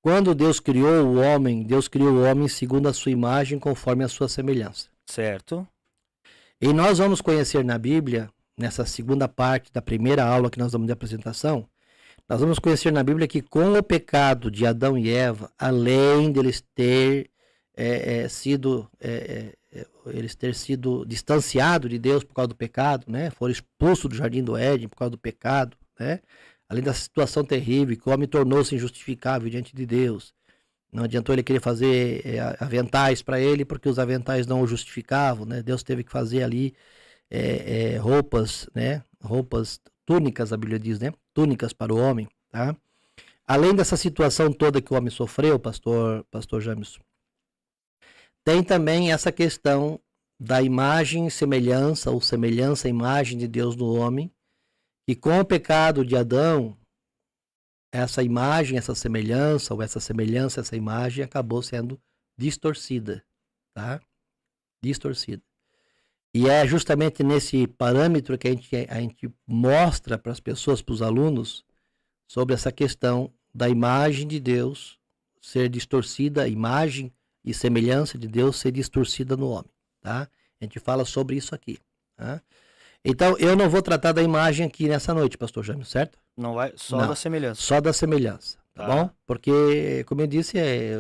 Quando Deus criou o homem segundo a sua imagem, conforme a sua semelhança. Certo. E nós vamos conhecer na Bíblia, nessa segunda parte da primeira aula que nós damos de apresentação, nós vamos conhecer na Bíblia que com o pecado de Adão e Eva, além deles ter sido distanciados de Deus por causa do pecado, né? Foram expulsos do jardim do Éden por causa do pecado, né? Além da situação terrível, que o homem tornou-se injustificável diante de Deus. Não adiantou ele querer fazer aventais para ele, porque os aventais não o justificavam, né? Deus teve que fazer ali roupas, né? Roupas, túnicas, a Bíblia diz, né? Túnicas para o homem, tá? Além dessa situação toda que o homem sofreu, pastor James, tem também essa questão da imagem e semelhança, ou semelhança e imagem de Deus no homem, e com o pecado de Adão, essa imagem, essa semelhança, ou essa semelhança, essa imagem acabou sendo distorcida, tá? Distorcida. E é justamente nesse parâmetro que a gente mostra para as pessoas, para os alunos, sobre essa questão da imagem de Deus ser distorcida, a imagem e semelhança de Deus ser distorcida no homem, tá? A gente fala sobre isso aqui, tá? Então, eu não vou tratar da imagem aqui nessa noite, pastor Jaime, certo? Não vai, só da semelhança. Só da semelhança, tá bom? Porque, como eu disse,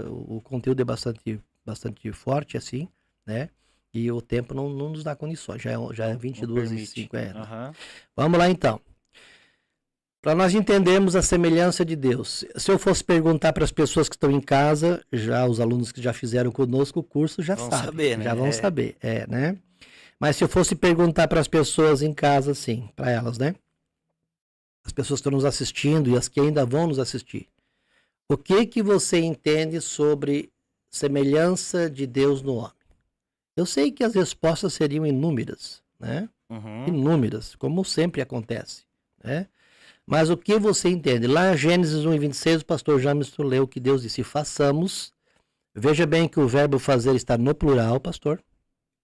o conteúdo é bastante forte, assim, né? E o tempo não nos dá condições, já é 22h05. Uhum. Vamos lá, então. Para nós entendermos a semelhança de Deus. Se eu fosse perguntar para as pessoas que estão em casa, já os alunos que já fizeram conosco o curso já sabem. Saber, né? Já vão saber, né? Mas se eu fosse perguntar para as pessoas em casa, sim, para elas, né? As pessoas que estão nos assistindo e as que ainda vão nos assistir. O que você entende sobre semelhança de Deus no homem? Eu sei que as respostas seriam inúmeras, né? Uhum. Inúmeras, como sempre acontece, né? Mas o que você entende? Lá em Gênesis 1:26, o pastor James leu que Deus disse, façamos. Veja bem que o verbo fazer está no plural, pastor.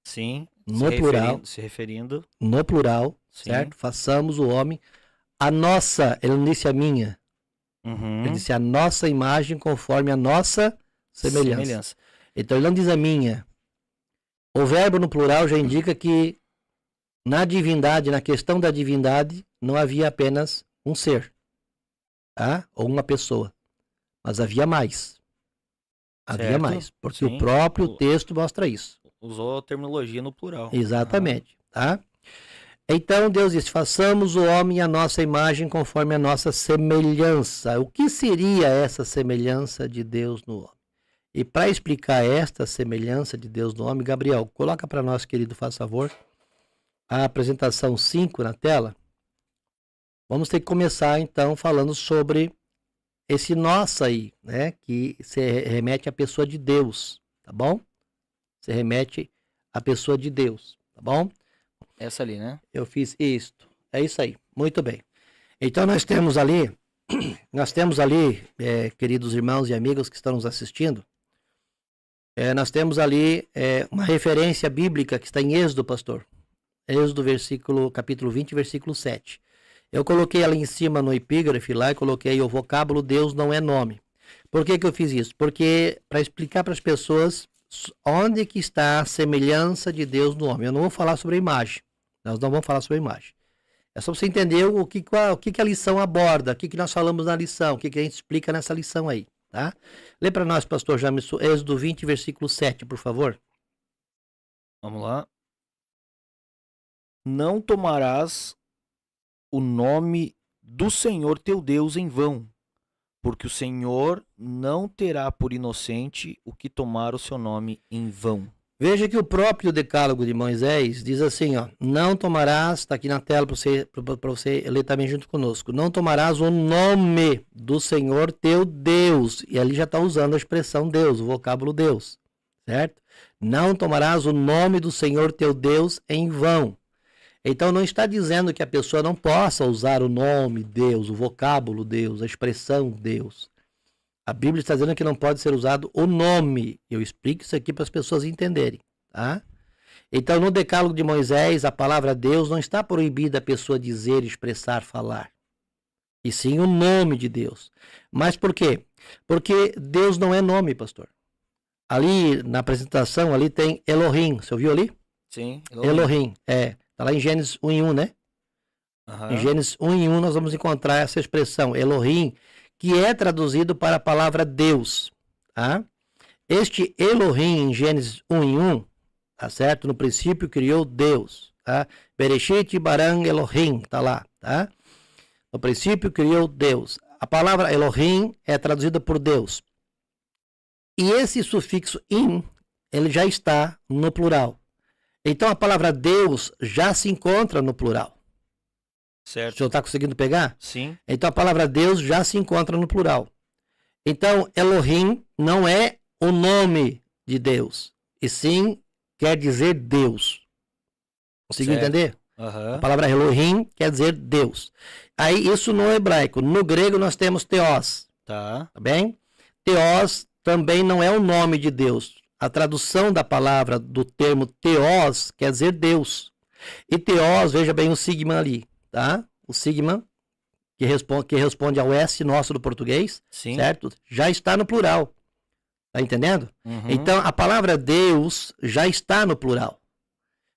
Sim, no plural. Se referindo. No plural, sim. Certo? Façamos o homem. A nossa, ele não disse a minha. Uhum. Ele disse a nossa imagem conforme a nossa semelhança. Então ele não diz a minha. O verbo no plural já indica que na divindade, na questão da divindade, não havia apenas um ser, tá? Ou uma pessoa, mas havia mais. Havia mais, porque o próprio texto mostra isso. Usou a terminologia no plural. Exatamente, tá? Então Deus disse, façamos o homem à nossa imagem conforme a nossa semelhança. O que seria essa semelhança de Deus no homem? E para explicar esta semelhança de Deus no homem, Gabriel, coloca para nós, querido, faz favor, a apresentação 5 na tela. Vamos ter que começar, então, falando sobre esse nosso aí, né? Que se remete à pessoa de Deus, tá bom? Se remete à pessoa de Deus, tá bom? Essa ali, né? Eu fiz isto. É isso aí. Muito bem. Então, nós temos ali, queridos irmãos e amigos que estão nos assistindo, nós temos ali uma referência bíblica que está em Êxodo, pastor. Êxodo, capítulo 20, versículo 7. Eu coloquei ali em cima no epígrafe lá e coloquei o vocábulo Deus não é nome. Por que eu fiz isso? Porque para explicar para as pessoas onde que está a semelhança de Deus no homem. Eu não vou falar sobre a imagem. Nós não vamos falar sobre a imagem. É só você entender o que a lição aborda, o que nós falamos na lição, o que a gente explica nessa lição aí, tá? Lê para nós, pastor James, Êxodo 20, versículo 7, por favor. Vamos lá. Não tomarás o nome do Senhor teu Deus em vão, porque o Senhor não terá por inocente o que tomar o seu nome em vão. Veja que o próprio decálogo de Moisés diz assim, ó, não tomarás, está aqui na tela para você ler também junto conosco, não tomarás o nome do Senhor teu Deus, e ali já está usando a expressão Deus, o vocábulo Deus, certo? Não tomarás o nome do Senhor teu Deus em vão. Então não está dizendo que a pessoa não possa usar o nome Deus, o vocábulo Deus, a expressão Deus. A Bíblia está dizendo que não pode ser usado o nome. Eu explico isso aqui para as pessoas entenderem, tá? Então no decálogo de Moisés, a palavra Deus não está proibida a pessoa dizer, expressar, falar. e sim o nome de Deus. Mas por quê? Porque Deus não é nome, pastor. Ali na apresentação, ali tem Elohim. Você ouviu ali? Sim. Elohim. Tá lá em Gênesis 1:1, né? Em Gênesis 1:1 nós vamos encontrar essa expressão, Elohim, que é traduzido para a palavra Deus. Tá? Este Elohim em Gênesis 1:1, tá certo? No princípio criou Deus. Tá? Bereshit bara Elohim, tá lá. Tá? No princípio criou Deus. A palavra Elohim é traduzida por Deus. E esse sufixo in, ele já está no plural. Então a palavra Deus já se encontra no plural. Certo. O senhor está conseguindo pegar? Sim. Então a palavra Deus já se encontra no plural. Então Elohim não é o nome de Deus, e sim quer dizer Deus. Conseguiu entender? A palavra Elohim quer dizer Deus. Aí isso no hebraico. No grego nós temos Theos. Tá bem? Theos também não é o nome de Deus. A tradução da palavra, do termo Theos, quer dizer Deus. E Theos, veja bem o sigma ali, tá? O sigma, que responde ao S nosso do português, sim, certo? Já está no plural. Tá entendendo? Então, a palavra Deus já está no plural.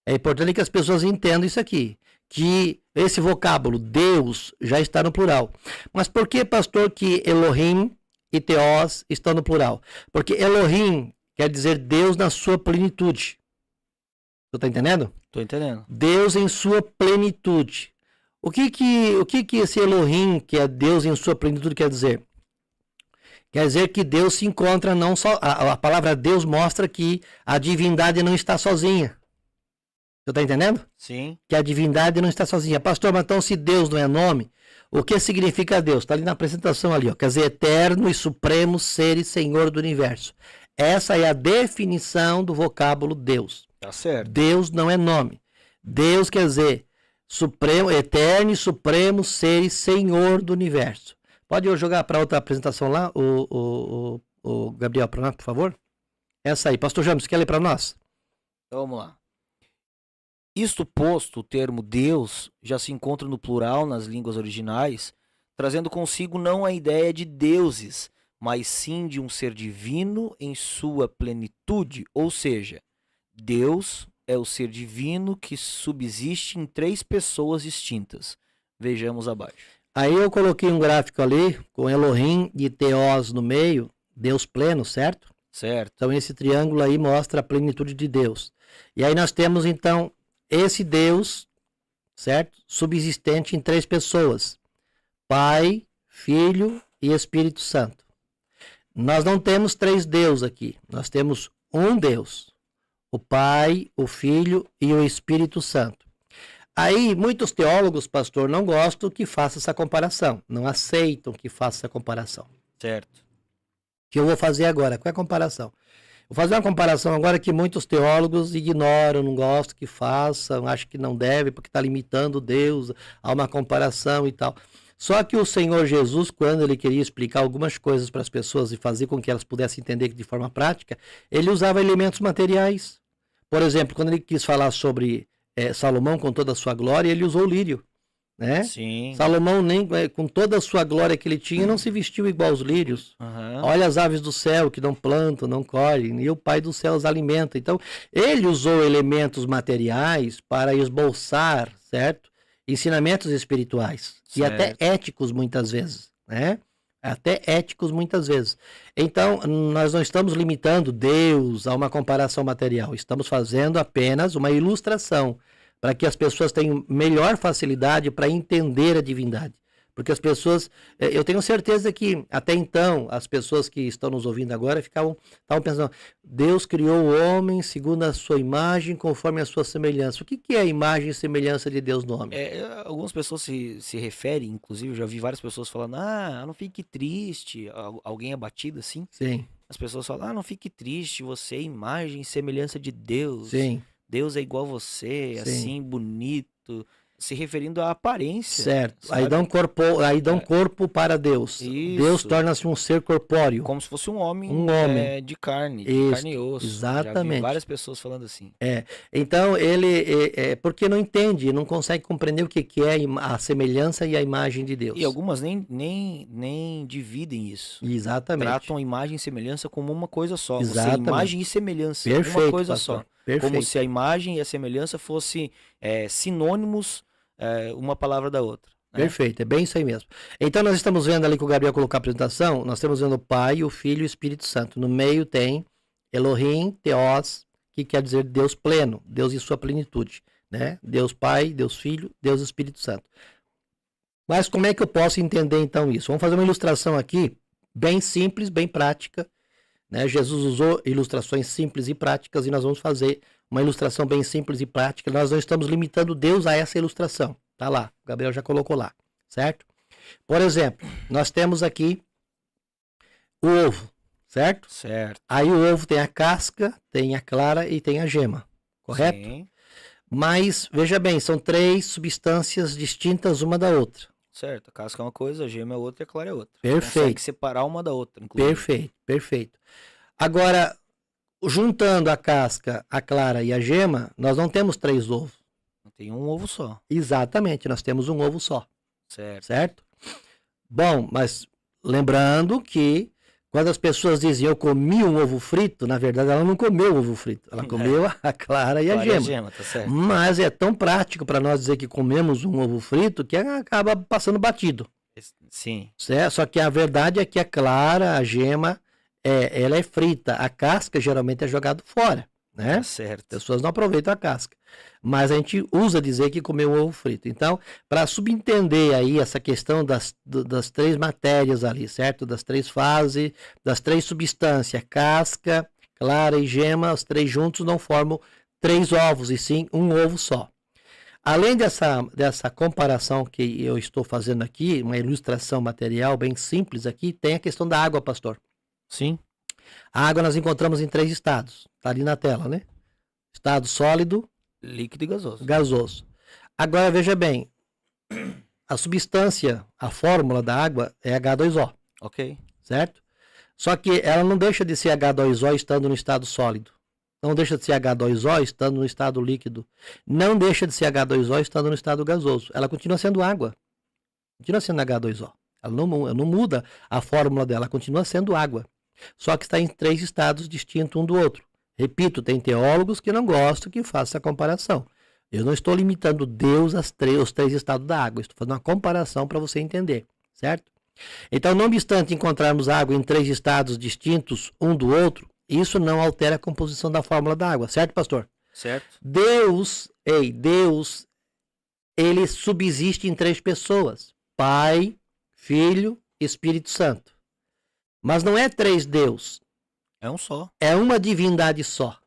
É importante que as pessoas entendam isso aqui, que esse vocábulo, Deus, já está no plural. Mas por que, pastor, que Elohim e Theos estão no plural? Porque Elohim quer dizer Deus na sua plenitude. Você está entendendo? Estou entendendo. Deus em sua plenitude. O que esse Elohim, que é Deus em sua plenitude, quer dizer? Quer dizer que Deus se encontra não só... A palavra Deus mostra que a divindade não está sozinha. Você está entendendo? Sim. Que a divindade não está sozinha. Pastor, mas então se Deus não é nome, o que significa Deus? Está ali na apresentação ali, ó. Quer dizer, eterno e supremo ser e Senhor do universo. Essa é a definição do vocábulo Deus. Tá certo. Deus não é nome. Deus quer dizer supremo, eterno e supremo ser e Senhor do universo. Pode eu jogar para outra apresentação lá, o Gabriel, para nós, por favor? Essa aí. Pastor James, quer ler para nós? Então, vamos lá. Isto posto, o termo Deus já se encontra no plural nas línguas originais, trazendo consigo não a ideia de deuses, mas sim de um ser divino em sua plenitude, ou seja, Deus é o ser divino que subsiste em 3 pessoas distintas. Vejamos abaixo. Aí eu coloquei um gráfico ali, com Elohim e Theos no meio, Deus pleno, certo? Certo. Então esse triângulo aí mostra a plenitude de Deus. E aí nós temos então esse Deus, certo? Subsistente em 3 pessoas. Pai, Filho e Espírito Santo. Nós não temos 3 deuses aqui. Nós temos um Deus. O Pai, o Filho e o Espírito Santo. Aí muitos teólogos, pastor, não gostam que faça essa comparação. Não aceitam que faça essa comparação. Certo. Que eu vou fazer agora. Qual é a comparação? Vou fazer uma comparação agora que muitos teólogos ignoram, não gostam que façam, acham que não deve, porque está limitando Deus a uma comparação e tal. Só que o Senhor Jesus, quando ele queria explicar algumas coisas para as pessoas e fazer com que elas pudessem entender de forma prática, ele usava elementos materiais. Por exemplo, quando ele quis falar sobre Salomão com toda a sua glória, ele usou o lírio. Né? Sim. Salomão, nem com toda a sua glória que ele tinha, não se vestiu igual aos lírios. Olha as aves do céu que não plantam, não colhem, e o Pai do céu os alimenta. Então, ele usou elementos materiais para esboçar, certo? Ensinamentos espirituais. Certo. E até éticos muitas vezes, né? Até éticos muitas vezes. Então, nós não estamos limitando Deus a uma comparação material. Estamos fazendo apenas uma ilustração para que as pessoas tenham melhor facilidade para entender a divindade. Porque as pessoas, eu tenho certeza que até então, as pessoas que estão nos ouvindo agora estavam pensando, Deus criou o homem segundo a sua imagem, conforme a sua semelhança. O que é a imagem e semelhança de Deus no homem? Algumas pessoas se referem, inclusive, eu já vi várias pessoas falando, não fique triste, alguém abatido assim. Sim. As pessoas falam, não fique triste, você é imagem e semelhança de Deus. Sim. Deus é igual a você, Sim. assim, bonito. se referindo à aparência. Certo. Sabe? Aí dá um corpo para Deus. Isso. Deus torna-se um ser corpóreo. Como se fosse um homem, homem. de carne, Isso, carne e osso. Já exatamente. vi várias pessoas falando assim. Então, porque não entende, não consegue compreender o que é a semelhança e a imagem de Deus. E algumas nem dividem isso. Exatamente. Tratam a imagem e semelhança como uma coisa só. Exatamente. Você, imagem e semelhança, Perfeito, uma coisa pastor. só. Perfeito. Como se a imagem e a semelhança fossem sinônimos, uma palavra da outra. Né? Perfeito, é bem isso aí mesmo. Então nós estamos vendo ali que o Gabriel colocou a apresentação, nós estamos vendo o Pai, o Filho e o Espírito Santo. No meio tem Elohim, Theos, que quer dizer Deus pleno, Deus em sua plenitude, né? Deus Pai, Deus Filho, Deus Espírito Santo. Mas como é que eu posso entender então isso? Vamos fazer uma ilustração aqui, bem simples, bem prática, né? Jesus usou ilustrações simples e práticas e nós vamos fazer uma ilustração bem simples e prática. Nós não estamos limitando Deus a essa ilustração. Tá lá, o Gabriel já colocou lá, certo? Por exemplo, nós temos aqui o ovo, certo? Certo. Aí o ovo tem a casca, tem a clara e tem a gema, correto? Sim. Mas, veja bem, são 3 substâncias distintas uma da outra. Certo. A casca é uma coisa, a gema é outra e a clara é outra. Perfeito. Consegue separar uma da outra, inclusive. Perfeito, perfeito. Agora, juntando a casca, a clara e a gema, nós não temos 3 ovos. Tem um ovo só. Exatamente, nós temos um ovo só. Certo. Certo? Bom, mas lembrando que quando as pessoas dizem eu comi um ovo frito, na verdade ela não comeu o ovo frito. Ela comeu a clara e a gema. Tá certo. Mas é tão prático para nós dizer que comemos um ovo frito que acaba passando batido. Sim. Certo? Só que a verdade é que a clara, a gema, ela é frita. A casca geralmente é jogada fora. Né? Tá certo. As pessoas não aproveitam a casca. Mas a gente usa dizer que comeu um ovo frito. Então, para subentender aí essa questão das 3 matérias ali, certo? Das 3 fases, das 3 substâncias, casca, clara e gema, os 3 juntos não formam 3 ovos, e sim um ovo só. Além dessa comparação que eu estou fazendo aqui, uma ilustração material bem simples aqui, tem a questão da água, pastor. Sim. A água nós encontramos em 3 estados. Está ali na tela, né? Estado sólido, líquido e gasoso. Gasoso. Agora veja bem, a substância, a fórmula da água é H2O. Ok. Certo? Só que ela não deixa de ser H2O estando no estado sólido. Não deixa de ser H2O estando no estado líquido. Não deixa de ser H2O estando no estado gasoso. Ela continua sendo água. Continua sendo H2O. Ela não muda a fórmula dela, continua sendo água. Só que está em 3 estados distintos um do outro. Repito, tem teólogos que não gostam que faça essa comparação. Eu não estou limitando Deus aos 3 estados da água. Estou fazendo uma comparação para você entender, certo? Então, não obstante encontrarmos água em 3 estados distintos um do outro, isso não altera a composição da fórmula da água, certo, pastor? Certo. Deus, ele subsiste em 3 pessoas: Pai, Filho e Espírito Santo. Mas não é 3 Deus. É um só. É uma divindade só,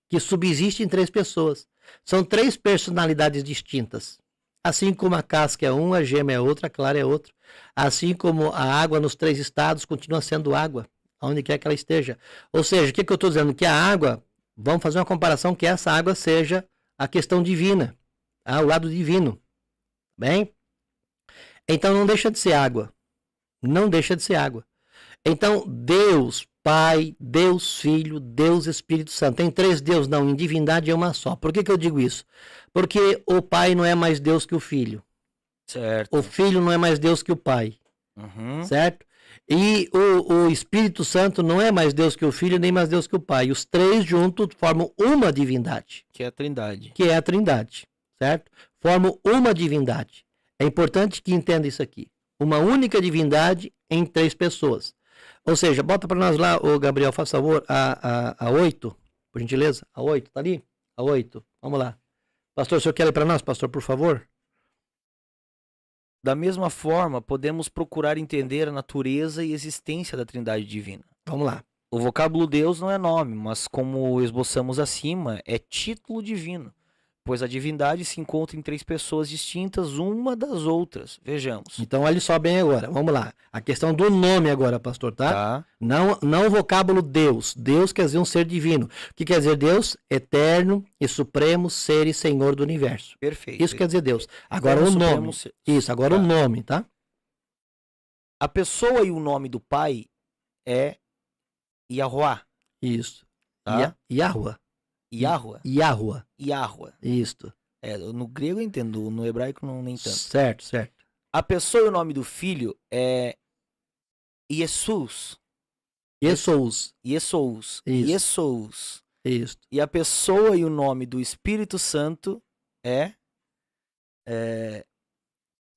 que subsiste em 3 pessoas. São 3 personalidades distintas. Assim como a casca é uma, a gema é outra, a clara é outra. Assim como a água nos 3 estados continua sendo água, onde quer que ela esteja. Ou seja, o que eu estou dizendo? Que a água, vamos fazer uma comparação, que essa água seja a questão divina, o lado divino. Bem? Então não deixa de ser água. Não deixa de ser água. Então, Deus Pai, Deus Filho, Deus Espírito Santo. Tem 3 deuses, não, em divindade é uma só. Por que eu digo isso? Porque o Pai não é mais Deus que o Filho. Certo. O Filho não é mais Deus que o Pai. Uhum. Certo? E o Espírito Santo não é mais Deus que o Filho, nem mais Deus que o Pai. Os 3 juntos formam uma divindade. Que é a Trindade. Que é a Trindade. Certo? Formam uma divindade. É importante que entenda isso aqui. Uma única divindade em 3 pessoas. Ou seja, bota para nós lá, o Gabriel, faz favor, a 8, por gentileza. A 8, tá ali? A 8, vamos lá. Pastor, o senhor quer ler para nós, pastor, por favor? Da mesma forma, podemos procurar entender a natureza e existência da Trindade Divina. Vamos lá. O vocábulo Deus não é nome, mas como esboçamos acima, é título divino, Pois a divindade se encontra em 3 pessoas distintas, uma das outras. Vejamos. Então, olha só bem agora. Vamos lá. A questão do nome agora, pastor, tá? Tá? Não o vocábulo Deus. Deus quer dizer um ser divino. O que quer dizer Deus? Eterno e supremo ser e senhor do universo. Perfeito. Isso quer dizer Deus. Agora Eterno, o supremo nome. ser- Isso, agora Tá. o nome, tá? A pessoa e o nome do pai é Yahuwah. Isso. Tá? Yahua. Yahuwah. Yahua. Yahuwah. Isso. No grego eu entendo, no hebraico não nem tanto. Certo, certo. A pessoa e o nome do filho é Jesus. Jesus. Jesus. Isso. Jesus. Isso. E a pessoa e o nome do Espírito Santo é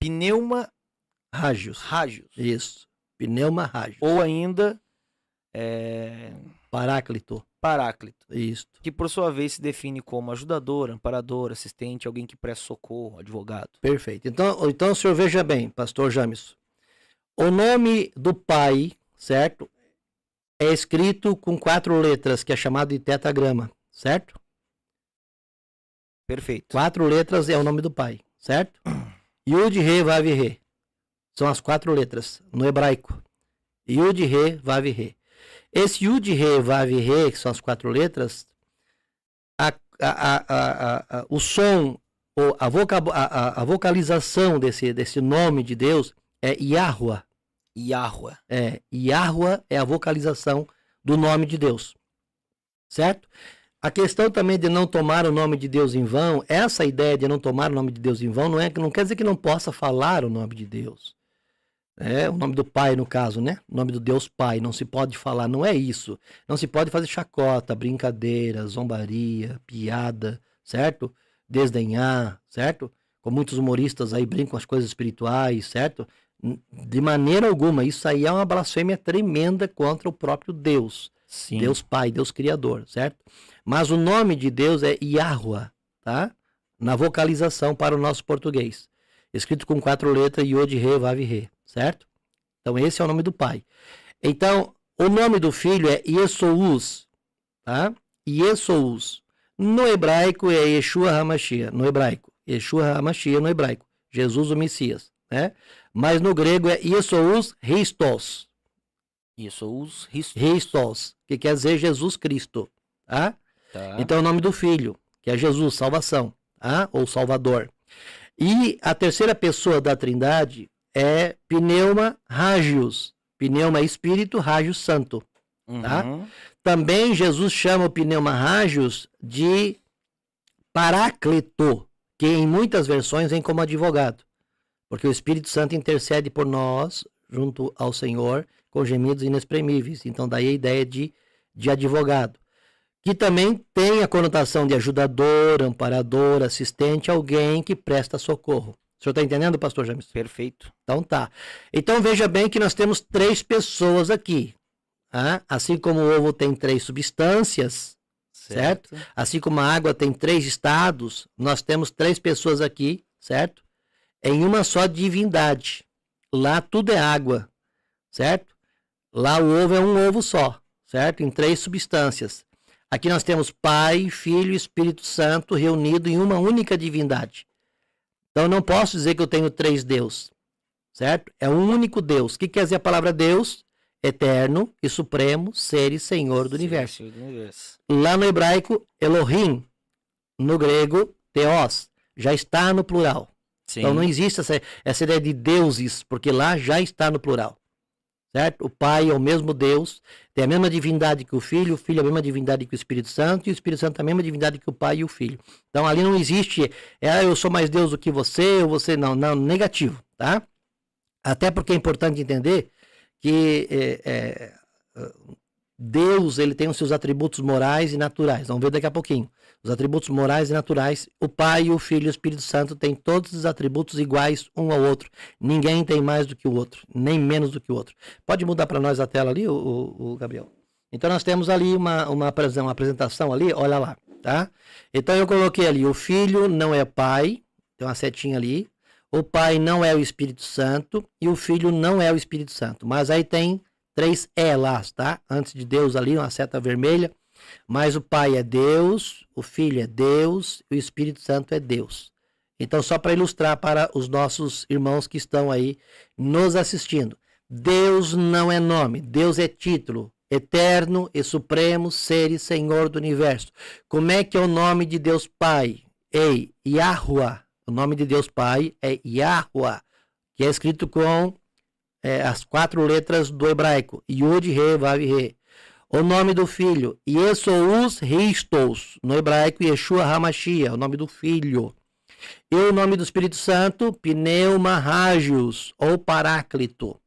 Pneuma Rágios. Hagios. Isso. Pneuma Rágios. Ou ainda Paráclito. Paráclito, Isso. que por sua vez se define como ajudador, amparador, assistente, alguém que presta socorro, advogado. Perfeito. Então o senhor veja bem, pastor James. O nome do pai, certo? É escrito com 4 letras, que é chamado de tetragrama, certo? Perfeito. 4 letras é o nome do pai, certo? Yud, Re, Vav, Re. São as 4 letras no hebraico. Yud, Re, Vav, Re. Esse Yud, Re, Vav, Re, que são as 4 letras, o som, a vocalização desse nome de Deus é Yahuwah. Yahuwah. Yahuwah é a vocalização do nome de Deus. Certo? A questão também de não tomar o nome de Deus em vão, essa ideia de não tomar o nome de Deus em vão, não quer dizer que não possa falar o nome de Deus. O nome do Pai, no caso, né? O nome do Deus Pai, não se pode falar, não é isso. Não se pode fazer chacota, brincadeira, zombaria, piada, certo? Desdenhar, certo? Como muitos humoristas aí brincam com as coisas espirituais, certo? De maneira alguma, isso aí é uma blasfêmia tremenda contra o próprio Deus. Sim. Deus Pai, Deus Criador, certo? Mas o nome de Deus é Yahuwah, tá? Na vocalização para o nosso português. Escrito com 4 letras, Yod, Re, Vav, Re, certo? Então esse é o nome do pai. Então, o nome do filho é Yesous, tá? Yesous. No hebraico é Yeshua HaMashiach, no hebraico. Yeshua HaMashiach no hebraico. Jesus o Messias, né? Mas no grego é Yesous Christos. Jesus Christos, que quer dizer Jesus Cristo, tá? Tá. Então é o nome do filho, que é Jesus, salvação, tá? Ou Salvador. E a terceira pessoa da Trindade é Pneuma Hagios. Pneuma é Espírito, Hagios Santo. Tá? Uhum. Também Jesus chama o Pneuma Hagios de Paráclito, que em muitas versões vem como advogado. Porque o Espírito Santo intercede por nós, junto ao Senhor, com gemidos inexprimíveis. Então daí a ideia de advogado. Que também tem a conotação de ajudador, amparador, assistente, alguém que presta socorro. O senhor está entendendo, pastor James? Perfeito. Então tá. Então veja bem que nós temos 3 pessoas aqui. Tá? Assim como o ovo tem 3 substâncias, certo? Assim como a água tem 3 estados, nós temos 3 pessoas aqui, certo? Em uma só divindade. Lá tudo é água, certo? Lá o ovo é um ovo só, certo? Em 3 substâncias. Aqui nós temos Pai, Filho e Espírito Santo reunido em uma única divindade. Então não posso dizer que eu tenho 3 deuses, certo? É um único Deus. O que quer dizer a palavra Deus? Eterno e supremo, ser e senhor do universo. Lá no hebraico, Elohim. No grego, Theos. Já está no plural. Sim. Então não existe essa ideia de deuses, porque lá já está no plural. Certo? O Pai é o mesmo Deus, tem a mesma divindade que o Filho é a mesma divindade que o Espírito Santo, e o Espírito Santo é a mesma divindade que o Pai e o Filho. Então ali não existe, eu sou mais Deus do que você, ou você, não, negativo, tá? Até porque é importante entender que Deus, ele tem os seus atributos morais e naturais, vamos ver daqui a pouquinho. Os atributos morais e naturais, o Pai, o Filho e o Espírito Santo têm todos os atributos iguais um ao outro. Ninguém tem mais do que o outro, nem menos do que o outro. Pode mudar para nós a tela ali, o Gabriel? Então nós temos ali uma apresentação ali, olha lá, tá? Então eu coloquei ali, o Filho não é Pai, tem uma setinha ali. O Pai não é o Espírito Santo e o Filho não é o Espírito Santo. Mas aí tem 3 elas, tá? Antes de Deus ali, uma seta vermelha. Mas o Pai é Deus, o Filho é Deus e o Espírito Santo é Deus. Então, só para ilustrar para os nossos irmãos que estão aí nos assistindo. Deus não é nome, Deus é título. Eterno e supremo ser e Senhor do universo. Como é que é o nome de Deus Pai? Ei, Yahuwah. O nome de Deus Pai é Yahuwah, que é escrito com as 4 letras do hebraico. Yud, Re, Vav, Re. O nome do Filho, Yesous Christos, no hebraico, Yeshua HaMashiach, o nome do Filho. E o nome do Espírito Santo, Pneuma Hagios, ou Paráclito.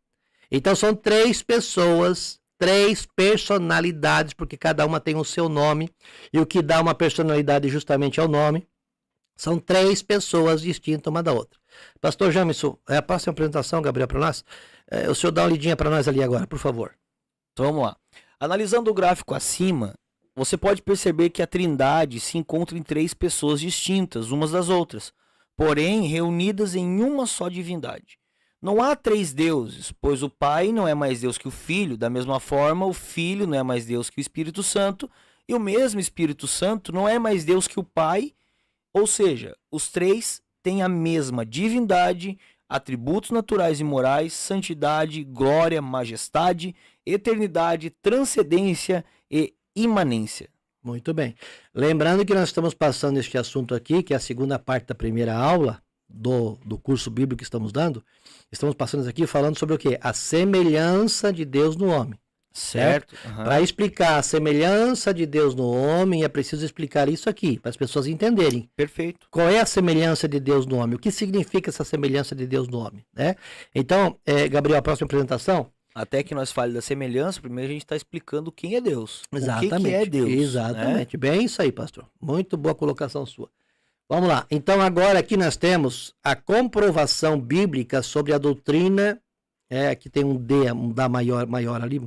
Então são 3 pessoas, 3 personalidades, porque cada uma tem o seu nome, e o que dá uma personalidade justamente é o nome. São 3 pessoas distintas uma da outra. Pastor Jamison, passa a apresentação, Gabriel, para nós. O senhor dá uma lidinha para nós ali agora, por favor. Então vamos lá. Analisando o gráfico acima, você pode perceber que a Trindade se encontra em 3 pessoas distintas umas das outras, porém reunidas em uma só divindade. Não há 3 deuses, pois o Pai não é mais Deus que o Filho, da mesma forma o Filho não é mais Deus que o Espírito Santo, e o mesmo Espírito Santo não é mais Deus que o Pai, ou seja, os 3 têm a mesma divindade, atributos naturais e morais, santidade, glória, majestade, eternidade, transcendência e imanência. Muito bem. Lembrando que nós estamos passando este assunto aqui, que é a segunda parte da primeira aula do curso bíblico que estamos dando. Estamos passando aqui falando sobre o quê? A semelhança de Deus no homem. Certo? Uhum. Para explicar a semelhança de Deus no homem, é preciso explicar isso aqui, para as pessoas entenderem. Perfeito. Qual é a semelhança de Deus no homem? O que significa essa semelhança de Deus no homem? Né? Então, Gabriel, a próxima apresentação. Até que nós falemos da semelhança, primeiro a gente está explicando quem é Deus. Exatamente. O que é Deus. Exatamente. Né? Bem isso aí, pastor. Muito boa colocação sua. Vamos lá. Então, agora aqui nós temos a comprovação bíblica sobre a doutrina, aqui tem um D maior ali,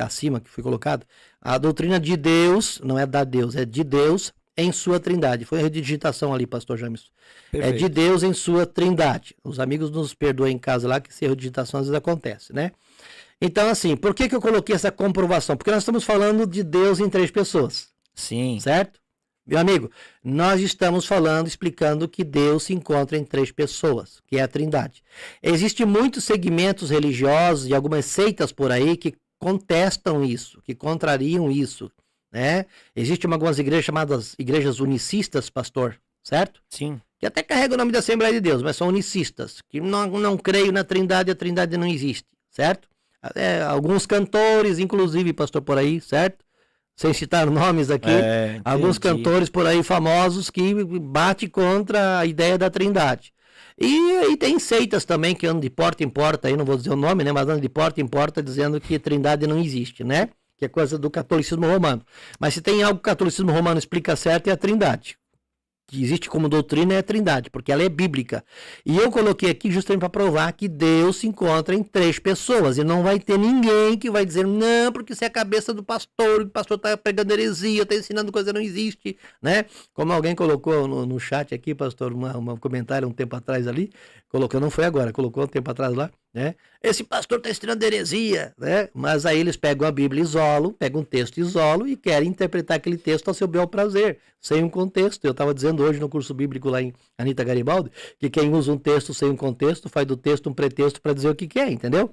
acima que foi colocado, a doutrina de Deus, não é da Deus, é de Deus em sua trindade. Foi a redigitação ali, pastor James. É de Deus em sua trindade. Os amigos nos perdoem em casa lá, que se a redigitação às vezes acontece, né? Então, assim, por que eu coloquei essa comprovação? Porque nós estamos falando de Deus em 3 pessoas. Sim. Certo? Meu amigo, nós estamos falando, explicando que Deus se encontra em 3 pessoas, que é a trindade. Existem muitos segmentos religiosos e algumas seitas por aí que contestam isso, que contrariam isso, né? Existem algumas igrejas chamadas igrejas unicistas, pastor, certo? Sim. Que até carregam o nome da Assembleia de Deus, mas são unicistas, que não creem na trindade, a trindade não existe, certo? Alguns cantores, inclusive, pastor, por aí, certo? Sem citar nomes aqui, alguns cantores por aí famosos que batem contra a ideia da trindade. E tem seitas também que andam de porta em porta, aí não vou dizer o nome, né? Mas andam de porta em porta dizendo que trindade não existe, né? Que é coisa do catolicismo romano. Mas se tem algo que o catolicismo romano explica certo, é a trindade. Que existe como doutrina é a trindade, porque ela é bíblica. E eu coloquei aqui justamente para provar que Deus se encontra em 3 pessoas. E não vai ter ninguém que vai dizer, não, porque isso é a cabeça do pastor, o pastor está pregando heresia, está ensinando coisa que não existe, né? Como alguém colocou no chat aqui, pastor, um comentário um tempo atrás ali, colocou, não foi agora, colocou um tempo atrás lá, né? Esse pastor está ensinando heresia, né? Mas aí eles pegam a Bíblia e isolam, pegam um texto e isolam e querem interpretar aquele texto ao seu bel prazer, sem um contexto. Eu estava dizendo hoje no curso bíblico lá em Anita Garibaldi, que quem usa um texto sem um contexto, faz do texto um pretexto para dizer o que quer, entendeu?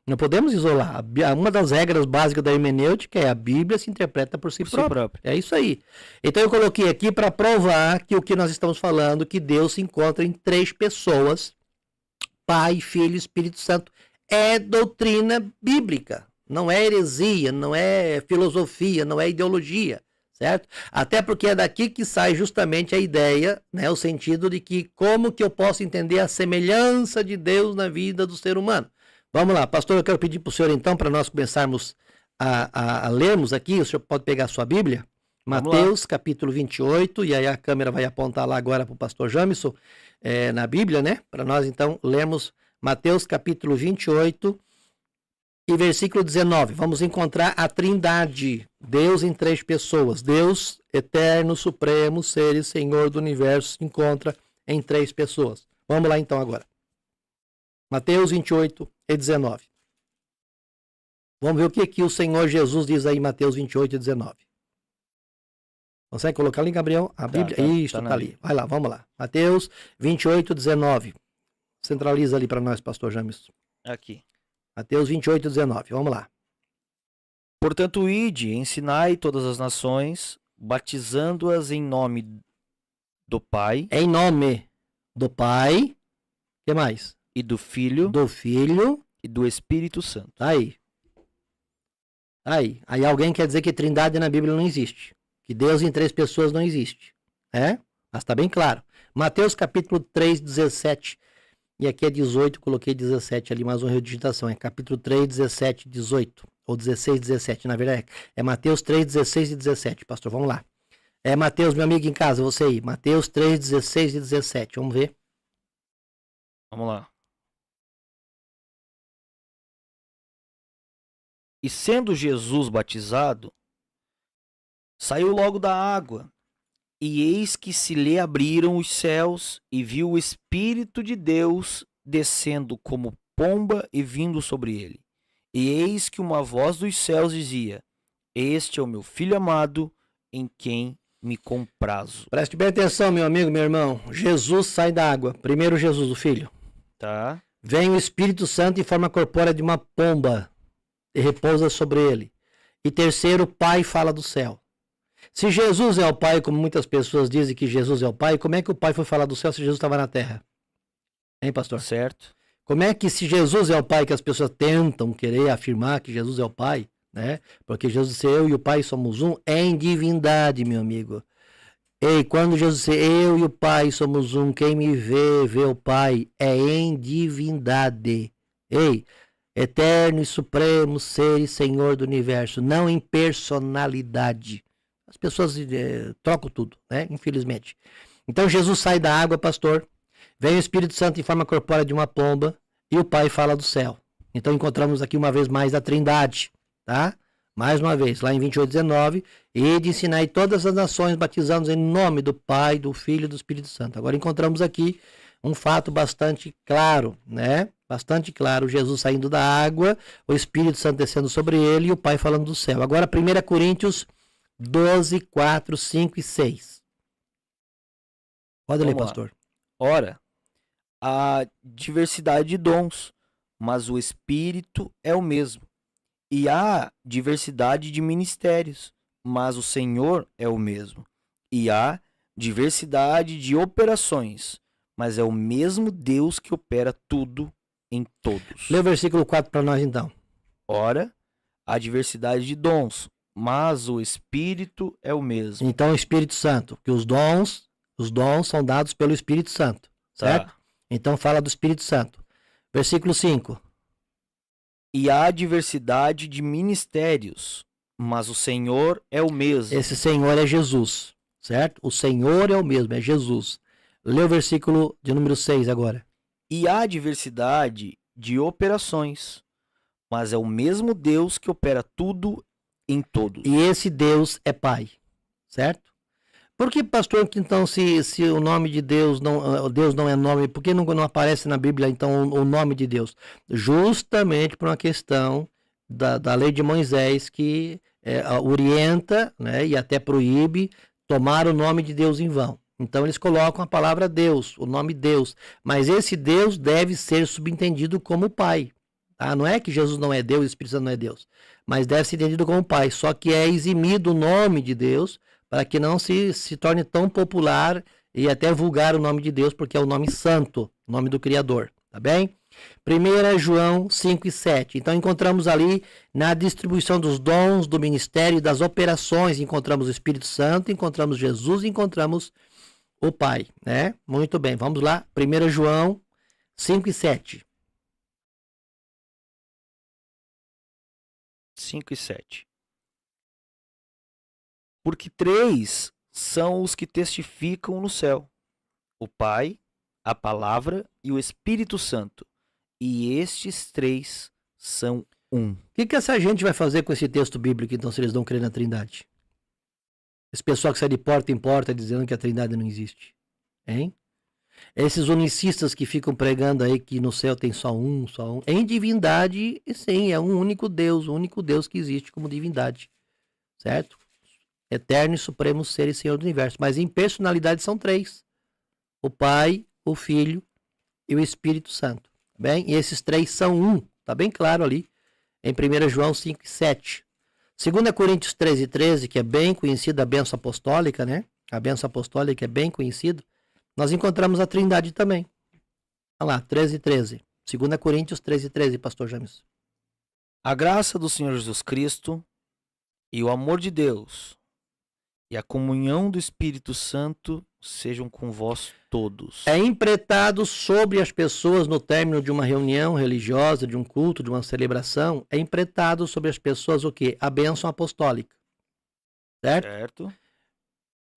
Não podemos isolar. Uma das regras básicas da hermenêutica é a Bíblia se interpreta por si própria. É isso aí. Então eu coloquei aqui para provar que o que nós estamos falando, que Deus se encontra em 3 pessoas, Pai, Filho e Espírito Santo, é doutrina bíblica. Não é heresia, não é filosofia, não é ideologia, certo? Até porque é daqui que sai justamente a ideia, né, o sentido de que como que eu posso entender a semelhança de Deus na vida do ser humano. Vamos lá, pastor, eu quero pedir para o senhor então, para nós começarmos a lermos aqui, o senhor pode pegar a sua Bíblia, Mateus capítulo 28, e aí a câmera vai apontar lá agora para o pastor Jamison, na Bíblia, né? Para nós então lermos Mateus capítulo 28 e versículo 19. Vamos encontrar a trindade, Deus em 3 pessoas. Deus eterno, supremo, ser e Senhor do universo se encontra em 3 pessoas. Vamos lá então agora. Mateus 28 e 19. Vamos ver o que o Senhor Jesus diz aí em Mateus 28 e 19. Consegue colocar ali, Gabriel? A Bíblia? Isso, tá tá ali. Vai lá, vamos lá. Mateus 28, 19. Centraliza ali para nós, pastor James. Aqui. Mateus 28, 19. Vamos lá. Portanto, ide, ensinai todas as nações, batizando-as em nome do Pai Em nome do Pai. O que mais? e do Filho Do Filho. e do Espírito Santo. Tá aí. Tá aí. Aí alguém quer dizer que trindade na Bíblia não existe. Que Deus em três pessoas não existe. É? Mas tá bem claro. Mateus capítulo 3, 17. E aqui é 18, coloquei 17 ali, mais uma redigitação. É capítulo 3, 17, 18. Ou 16, 17. Na verdade, é Mateus 3, 16 e 17. Pastor, vamos lá. É Mateus, meu amigo em casa, você aí. Mateus 3, 16 e 17. Vamos ver. Vamos lá. E sendo Jesus batizado, saiu logo da água, e eis que se lhe abriram os céus, e viu o Espírito de Deus descendo como pomba e vindo sobre ele. E eis que uma voz dos céus dizia: Este é o meu Filho amado, em quem me comprazo. Preste bem atenção, meu amigo, meu irmão. Jesus sai da água. Primeiro Jesus, o Filho. Tá? Vem o Espírito Santo em forma corpórea de uma pomba e repousa sobre ele. E terceiro, o Pai fala do céu. Se Jesus é o Pai, como muitas pessoas dizem que Jesus é o Pai, como é que o Pai foi falar do céu se Jesus estava na terra? Hein, pastor? Certo? Como é que se Jesus é o Pai, que as pessoas tentam querer afirmar que Jesus é o Pai, né? Porque Jesus disse, eu e o Pai somos um, é em divindade, meu amigo. Ei, quando Jesus disse, eu e o Pai somos um, quem me vê, vê o Pai, é em divindade. Ei, eterno e supremo ser e Senhor do universo, não em personalidade. As pessoas trocam tudo, né? Infelizmente. Então Jesus sai da água, pastor, vem o Espírito Santo em forma corpórea de uma pomba e o Pai fala do céu. Então encontramos aqui uma vez mais a Trindade, tá? Mais uma vez, lá em 28:19, e de ensinar todas as nações, batizando em nome do Pai, do Filho e do Espírito Santo. Agora encontramos aqui um fato bastante claro, né? Bastante claro, Jesus saindo da água, o Espírito Santo descendo sobre ele e o Pai falando do céu. Agora 1 Coríntios 12, 4, 5 e 6. Pode ler, pastor. Ora, há diversidade de dons, mas o Espírito é o mesmo. E há diversidade de ministérios, mas o Senhor é o mesmo. E há diversidade de operações, mas é o mesmo Deus que opera tudo em todos. Lê o versículo 4 para nós então. Ora, há diversidade de dons, mas o Espírito é o mesmo. Então o Espírito Santo, que os dons são dados pelo Espírito Santo, certo? Tá. Então fala do Espírito Santo. Versículo 5. E há diversidade de ministérios, mas o Senhor é o mesmo. Esse Senhor é Jesus, certo? O Senhor é o mesmo, é Jesus. Lê o versículo de número 6 agora. E há diversidade de operações, mas é o mesmo Deus que opera tudo em todos. E esse Deus é Pai, certo? Por que, pastor, que então se o nome de Deus não é nome, por que não aparece na Bíblia então o nome de Deus? Justamente por uma questão da lei de Moisés que orienta, né, e até proíbe tomar o nome de Deus em vão. Então eles colocam a palavra Deus, o nome Deus, mas esse Deus deve ser subentendido como Pai. Tá? Não é que Jesus não é Deus, o Espírito Santo não é Deus, mas deve ser entendido como Pai. Só que é eximido o nome de Deus para que não se torne tão popular e até vulgar o nome de Deus, porque é o nome santo, o nome do Criador, tá bem? 1 João 5 e 7. Então encontramos ali na distribuição dos dons, do ministério e das operações, encontramos o Espírito Santo, encontramos Jesus, encontramos o Pai, né? Muito bem, vamos lá. 1 João 5 e 7. 5 e 7. Porque 3 são os que testificam no céu: o Pai, a Palavra e o Espírito Santo. E estes 3 são um. O que essa gente vai fazer com esse texto bíblico, então, se eles não crerem na Trindade? Esse pessoal que sai de porta em porta dizendo que a Trindade não existe. Hein? Esses unicistas que ficam pregando aí que no céu tem só um. Em divindade, sim, é um único Deus que existe como divindade. Certo? eterno e supremo ser e Senhor do universo. Mas em personalidade são 3. O Pai, o Filho e o Espírito Santo. Bem? E esses 3 são um. Está bem claro ali em 1 João 5 e 7. 2 Coríntios 13 e 13, que é bem conhecida a bênção apostólica, né? A bênção apostólica é bem conhecida. Nós encontramos a Trindade também. Olha lá, 13 e 13. 2 Coríntios 13 e 13, pastor James. A graça do Senhor Jesus Cristo e o amor de Deus e a comunhão do Espírito Santo sejam com vós todos. É empretado sobre as pessoas no término de uma reunião religiosa, de um culto, de uma celebração, é empretado sobre as pessoas o quê? A bênção apostólica. Certo?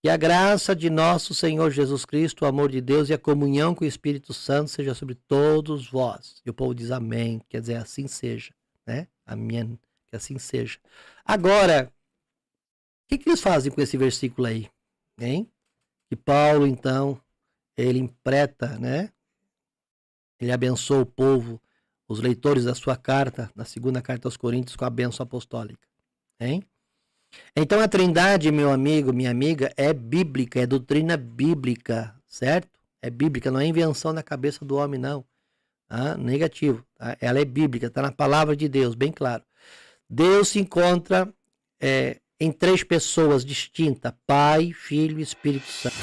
Que a graça de nosso Senhor Jesus Cristo, o amor de Deus e a comunhão com o Espírito Santo seja sobre todos vós. E o povo diz amém, quer dizer, assim seja, né? Amém, que assim seja. Agora, o que eles fazem com esse versículo aí? Hein? Que Paulo, então, ele empreta, né? Ele abençoa o povo, os leitores da sua carta, na segunda carta aos Coríntios, com a bênção apostólica. Hein? Então a Trindade, meu amigo, minha amiga, é bíblica, é doutrina bíblica, certo? É bíblica, não é invenção da cabeça do homem, não. Negativo. Tá? Ela é bíblica, está na palavra de Deus, bem claro. Deus se encontra em 3 pessoas distintas, Pai, Filho e Espírito Santo.